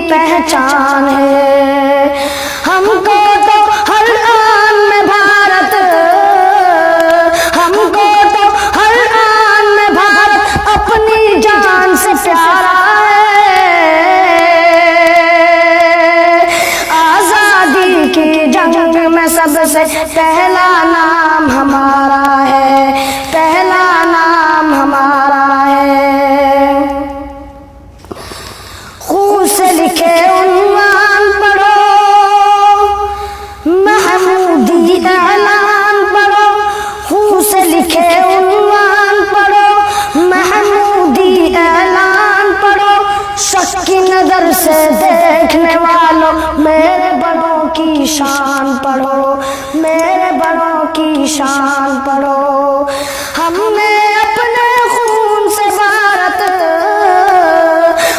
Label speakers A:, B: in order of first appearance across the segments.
A: पहचान है। हमको तो हर आन में भारत, हमको तो हर आन में भारत अपनी जान से प्यारा है। आजादी की जंग में सबसे पहला नाम हमारा है, पहला नाम हमारा है। खून से लिखे उन्वान पढ़ो, महमूदी ऐलान पढ़ो। खून से लिखे उन्वान पढ़ो, महमूदी ऐलान पढ़ो। शक की नजर से देखने वालों मेरे बड़ों की शान पढ़ो, मेरे बड़ों की शान पढ़ो। हमने अपने खून से भारत,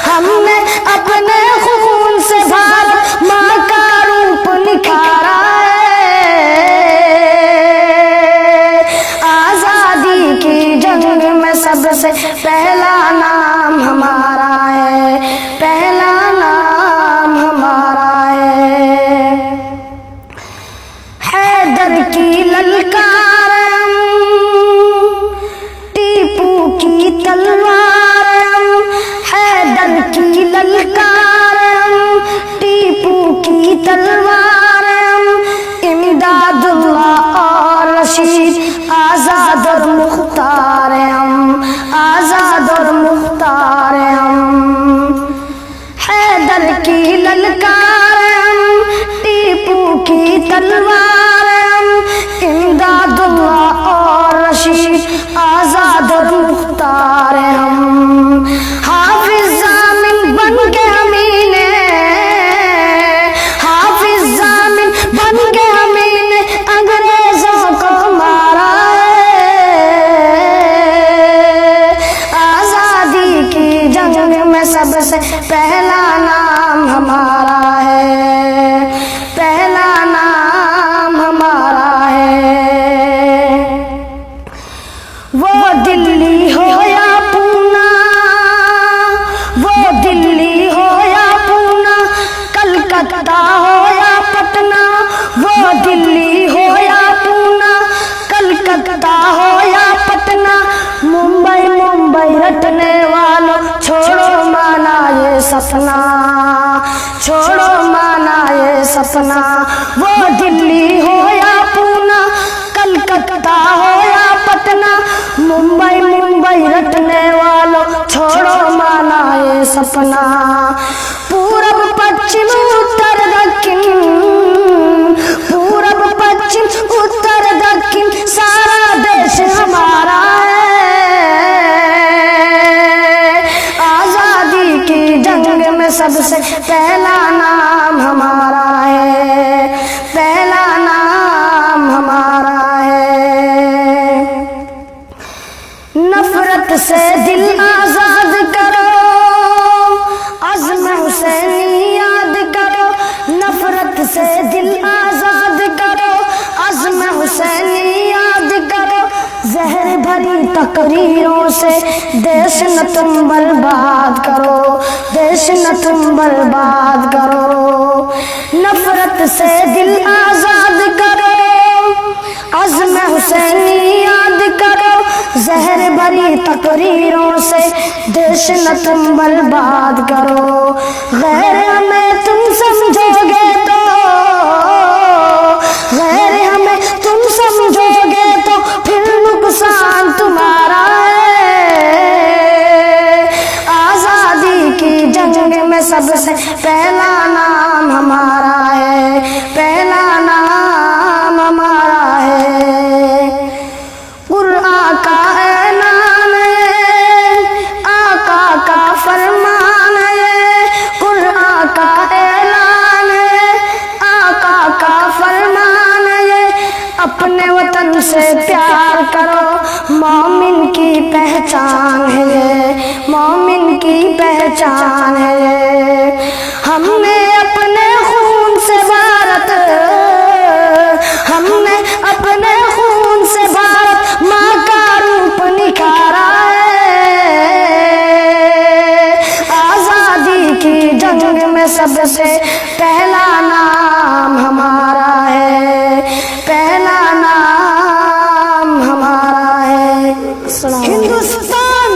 A: हमने अपने खून से भारत माँ का रूप निखारा है। आजादी की जंग में सबसे पहला नाम हमारा है, पहला नाम हमारा है। हैदर की ललकार हम, टीपू की तलवार हम। हैदर की ललकार हम, टीपू की तलवार हम। इमदादुल्लाह और रशीद आजाद और मुख्तार हम, आजाद और मुख्तार हम। हैदर की ललकार हम, टीपू की तलवार हम। इमदादुल्लाह और रशीद आजाद और मुख्तार हम। हाफिज जामिन बन के हमीने, हाफिज जामिन बन के हमीने अंग्रेजों को मारा है। आजादी की जंग में सबसे पहला नाम हमारा है, पहला नाम हमारा है। वो दिल्ली हो या पूना, वो दिल्ली हो या पूना। कलकत्ता हो या पटना, वो दिल्ली हो या पूना। कलकत्ता हो या पटना। मुंबई मुंबई रटने वालों छोड़ो माना ये सपना, छोड़ो माना ये सपना। वो दिल्ली हो या पूना, कलकत्ता हो या पटना। मुंबई मुंबई रटने वालों छोड़ो माना ये सपना। पूरब पश्चिम उत्तर दक्षिण, पूरब पश्चिम उत्तर दक्षिण सारा देश हमारा है। आजादी की जंग में सबसे पहला नाम हमारा है, पहला नाम हमारा है। नफरत से दिल आजाद करो, अज़्म हुसैनी याद करो। नफरत से दिल आजाद करो, अज़्म हुसैनी याद करो। जहर भरी तकरीरों से देश न तुम बर्बाद करो, देश न तुम बर्बाद करो। नफरत से दिल आजाद करो, अज़्म हुसैनी याद करो। जहर भरी तकरीरों से देश न तुम बर्बाद करो। गैर हमें तुम समझोगे तो, गैर हमें तुम समझोगे तो फिर नुकसान तुम्हारा है। आजादी की जंग में सबसे पहला नाम हमारा है, पहला नाम हमारा है। कुरान का ऐलान है, आका का फरमान है। कुरान का ऐलान है, आका का फरमान है। अपने वतन से प्यार करो, मोमिन की पहचान है ये, मोमिन की पहचान है ये। हमने अपने खून से भारत, हमने अपने खून से भारत माँ का रूप निखारा है। आजादी की जंग में हिंदुस्तान